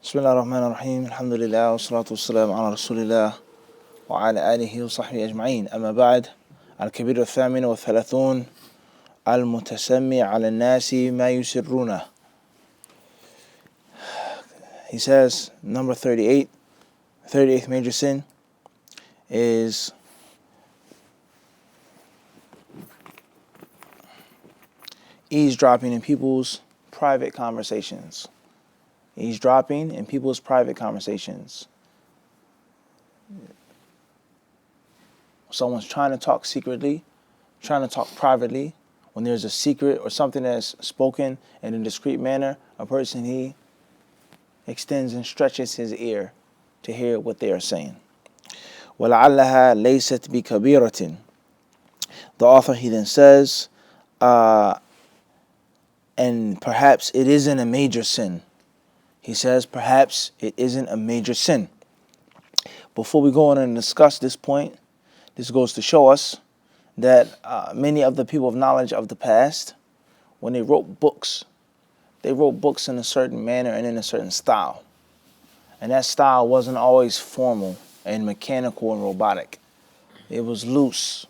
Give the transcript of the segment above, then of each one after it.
بسم الله الرحمن الرحيم الحمد لله والصلاة والسلام على رسول الله وعلى آله وصحبه أجمعين أما بعد الكبير الثامن والثلاثون المتسمي على الناس ما يسرونه. He says number 38, 38th major sin is eavesdropping in people's private conversations. Eavesdropping in people's private conversations. Someone's trying to talk secretly, trying to talk privately. When there's a secret or something that's spoken in a discreet manner, a person, he extends and stretches his ear to hear what they are saying. وَلَعَلَّهَا لَيْسَتْ بِكَبِيرَةٍ. The author, he then says, and perhaps it isn't a major sin. He says, perhaps it isn't a major sin. Before we go on and discuss this point, this goes to show us that many of the people of knowledge of the past, when they wrote books in a certain manner and in a certain style. And that style wasn't always formal and mechanical and robotic. It was loose.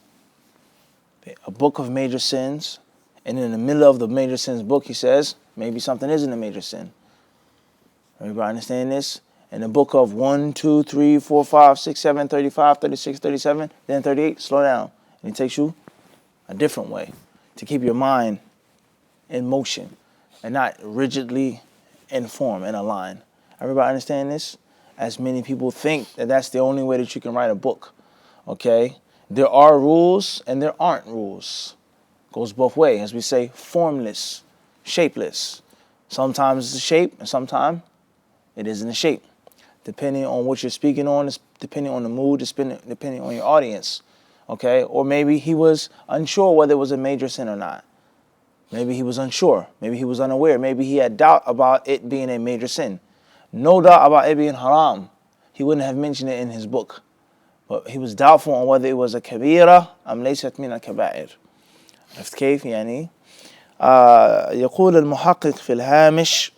A book of major sins, and in the middle of the major sins book, he says, maybe something isn't a major sin. Everybody understand this? In the book of 1, 2, 3, 4, 5, 6, 7, 35, 36, 37, then 38, slow down. And it takes you a different way to keep your mind in motion and not rigidly in form, in a line. Everybody understand this? As many people think that that's the only way that you can write a book. Okay? There are rules and there aren't rules. Goes both ways. As we say, formless, shapeless. Sometimes it's a shape and sometimes it isn't a shape. Depending on what you're speaking on, depending on the mood, depending on your audience. Okay? Or maybe he was unsure whether it was a major sin or not. Maybe he was unsure. Maybe he was unaware. Maybe he had doubt about it being a major sin. No doubt about it being haram. He wouldn't have mentioned it in his book. But he was doubtful on whether it was a kabira am laysat min al-kabaa'ir. عرفت كيف يعني؟ يقول المحقق في الهامش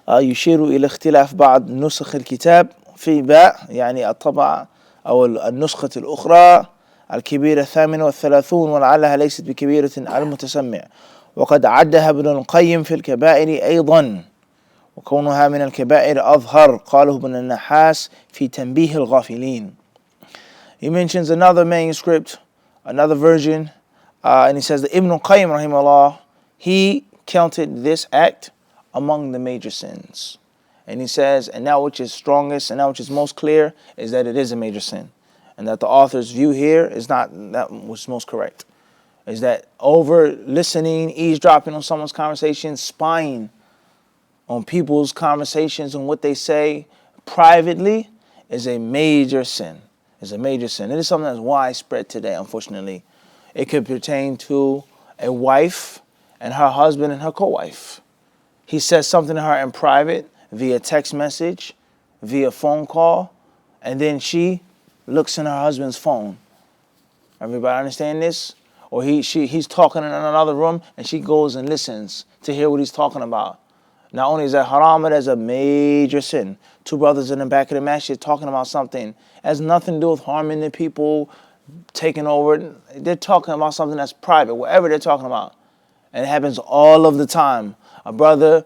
يشير إلى اختلاف بعض نسخ الكتاب في باء يعني الطبعة أو النسخة الأخرى الكبيرة 38 ولعلها ليست بكبيرة على المتسمع وقد عدها ابن القيم في الكبائر أيضا وكونها من الكبائر أظهر قاله ابن النحاس في تنبيه الغافلين. He mentions another manuscript, another version, and he says that Ibn Qayyim rahimahullah, he counted this act among the major sins. And he says, and that which is strongest and that which is most clear is that it is a major sin. And that the author's view here is not that which is most correct. Is that over listening, eavesdropping on someone's conversation, spying on people's conversations and what they say privately is a major sin. It's a major sin. It is something that's widespread today, unfortunately. It could pertain to a wife and her husband and her co-wife. He says something to her in private via text message, via phone call, and then she looks in her husband's phone. Everybody understand this? Or he's talking in another room and she goes and listens to hear what he's talking about. Not only is that haram, it is a major sin. Two brothers in the back of the masjid talking about something. It has nothing to do with harming the people, taking over. They're talking about something that's private, whatever they're talking about. And it happens all of the time. A brother,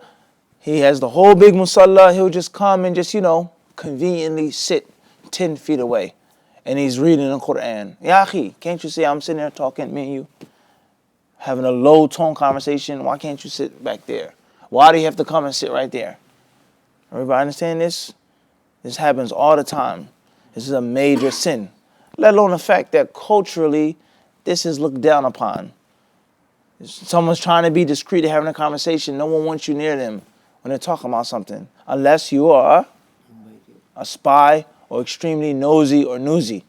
he has the whole big musalla, he'll just come and just, conveniently sit 10 feet away. And he's reading the Quran. Ya akhi, can't you see I'm sitting there talking, me and you, having a low tone conversation? Why can't you sit back there? Why do you have to come and sit right there? Everybody understand this? This happens all the time. This is a major sin. Let alone the fact that culturally, this is looked down upon. Someone's trying to be discreet, having a conversation. No one wants you near them when they're talking about something. Unless you are a spy or extremely nosy or newsy.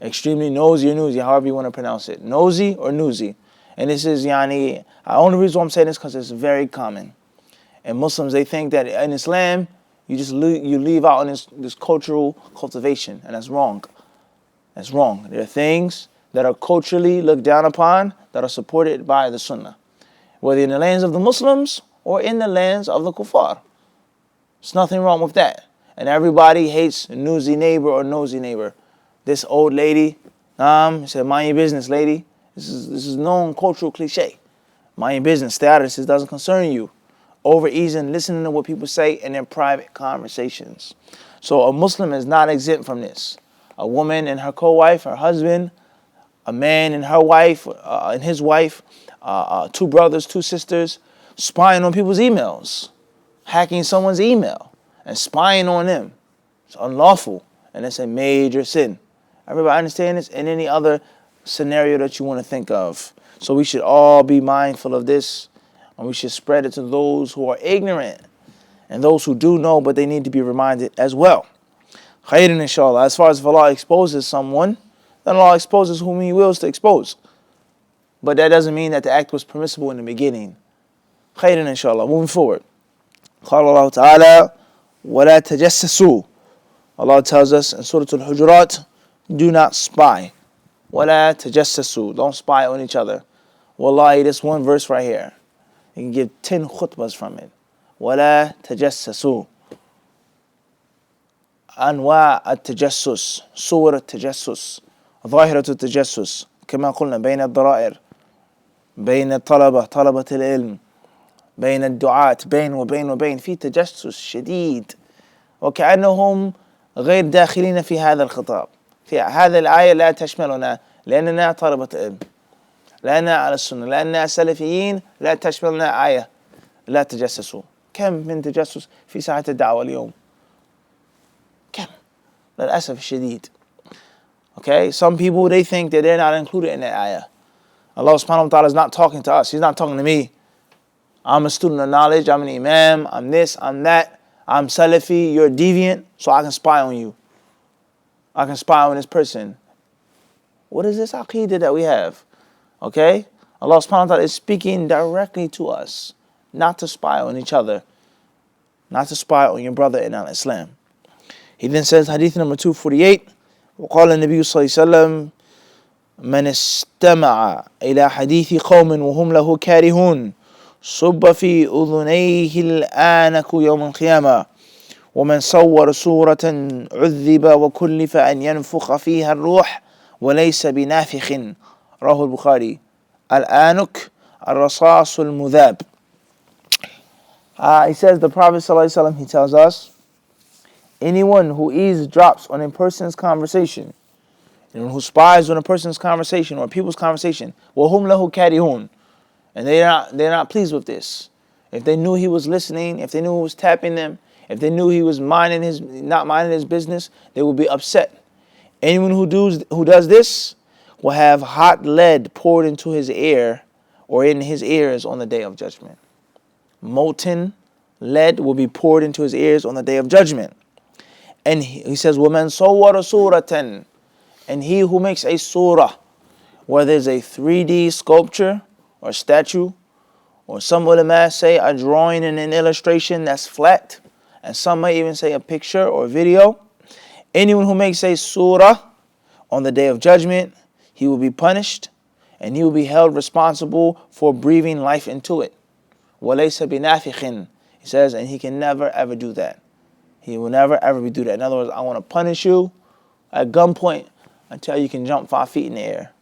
Extremely nosy or newsy, however you want to pronounce it. Nosy or newsy. And this is, the only reason why I'm saying this is because it's very common. And Muslims, they think that in Islam, you leave out on this cultural cultivation. And that's wrong. That's wrong. There are things that are culturally looked down upon that are supported by the Sunnah, whether in the lands of the Muslims or in the lands of the Kuffar. There's nothing wrong with that. And everybody hates nosy neighbor or nosy neighbor. This old lady, said, mind your business, lady. This is known cultural cliche. Mind your business. Stay out of this. It doesn't concern you. Overeasing, listening to what people say in their private conversations. So a Muslim is not exempt from this. A woman and her co-wife, her husband, a man and her wife, and his wife, two brothers, two sisters, spying on people's emails, hacking someone's email, and spying on them. It's unlawful, and it's a major sin. Everybody understand this? And any other scenario that you want to think of. So we should all be mindful of this, and we should spread it to those who are ignorant, and those who do know, but they need to be reminded as well. Khairan, inshallah. As far as if Allah exposes someone, then Allah exposes whom He wills to expose. But that doesn't mean that the act was permissible in the beginning. Khairan, inshallah. Moving forward. قال الله تعالى ولا تجسسوا. Allah tells us in Surah Al-Hujurat, do not spy. ولا تجسسوا. Don't spy on each other. Wallahi, this one verse right here, you can give 10 khutbahs from it. ولا تجسسوا. أنواع التجسس، صور التجسس، ظاهرة التجسس، كما قلنا بين الضرائر، بين طلبة العلم، بين الدعاة، بين في تجسس شديد، وكأنهم غير داخلين في هذا الخطاب. في هذه الآية لا تشملنا لأننا طلبة علم، لأننا على السنة، لأننا سلفيين، لا تشملنا آية لا تجسسوا. كم من تجسس في ساحة الدعوة اليوم؟ كم؟ للأسف الشديد. Okay, some people, they think that they're not included in that ayah. Allah subhanahu wa ta'ala is not talking to us. He's not talking to me. I'm a student of knowledge. I'm an imam. I'm this. I'm that. I'm Salafi. You're deviant. So I can spy on you. I can spy on this person. What is this aqeedah that we have? Okay? Allah subhanahu wa ta'ala is speaking directly to us. Not to spy on each other. Not to spy on your brother in Islam. He then says, hadith number 248, وقال النبي صلى الله عليه وسلم من استمع إلى حديث قوم وهم له كارهون صب في أذنيه الآنك يوم القيامة ومن صور صورة عذب وكلف أن ينفخ فيها الروح وليس بنافخ. رواه البخاري. الآنك الرصاص المذاب. He says, the Prophet ﷺ, he tells us, anyone who eavesdrops on a person's conversation, anyone who spies on a person's conversation or people's conversation, وَهُمْ لَهُ كَارِهُونَ, and they're not pleased with this. If they knew he was listening, if they knew he was tapping them, if they knew he was not minding his business, they would be upset. Anyone who does this will have hot lead poured into his ear or in his ears on the day of judgment. Molten lead will be poured into his ears on the day of judgment. And he says, وَمَنْ صَوَّرَ صُورَةً, and he who makes a surah, where there's a 3D sculpture or statue, or some ulama say a drawing and an illustration that's flat, and some might even say a picture or video. Anyone who makes a surah on the day of judgment, he will be punished, and he will be held responsible for breathing life into it. وَلَيْسَ بِنَافِخٍ, he says, and he can never ever do that. He will never ever do that. In other words, I want to punish you at gunpoint until you can jump 5 feet in the air.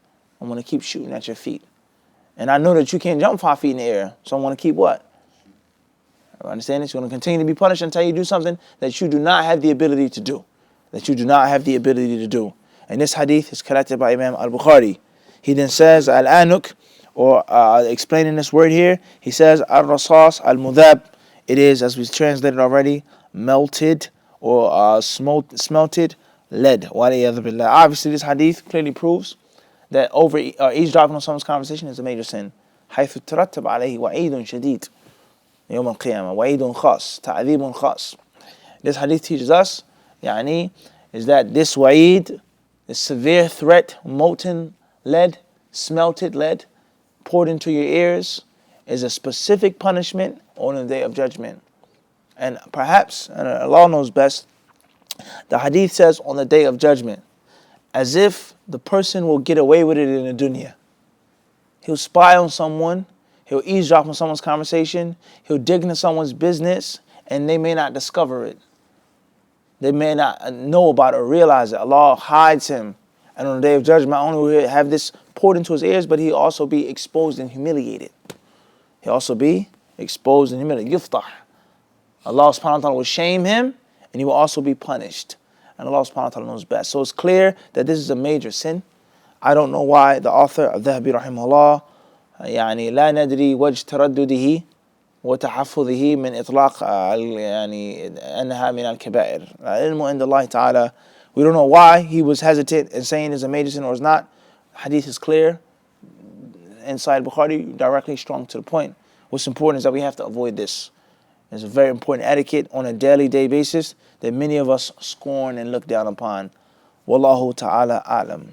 I'm going to keep shooting at your feet. And I know that you can't jump 5 feet in the air, so I'm going to keep what? Understand this? You're going to continue to be punished until you do something that you do not have the ability to do. That you do not have the ability to do. And this hadith is collected by Imam al-Bukhari. He then says, al-anuk, or explaining this word here, he says, al-rasas al-mudhab. It is, as we've translated already, melted or smelted lead. Obviously, this hadith clearly proves that eavesdropping on someone's conversation is a major sin. حيث ترتب عليه وعيد شديد يوم القيامة وعيد خاص تعذيب خاص. This hadith teaches us, is that this wa'id, this severe threat, molten lead, smelted lead, poured into your ears, is a specific punishment on the day of judgment. And perhaps, and Allah knows best, the hadith says on the day of judgment, as if the person will get away with it in the dunya. He'll spy on someone, he'll eavesdrop on someone's conversation, he'll dig into someone's business, and they may not discover it. They may not know about it or realize it. Allah hides him. And on the Day of Judgment, not only will he have this poured into his ears, but he'll also be exposed and humiliated. He'll also be exposed and humiliated. Yuftah. Allah subhanahu wa ta'ala will shame him, and he will also be punished. And Allah subhanahu wa ta'ala knows best. So it's clear that this is a major sin. I don't know why the author of Dhahabi rahimahullah يعني لا ندري وجه تردده وتحفظه من إطلاق يعني أنها من al-kabaa'ir. العلم عند الله تعالى. We don't know why he was hesitant in saying it's a major sin or it's not. Hadith is clear. Inside Bukhari, directly strong to the point. What's important is that we have to avoid this. It's a very important etiquette on a daily day basis that many of us scorn and look down upon. Wallahu ta'ala a'lam.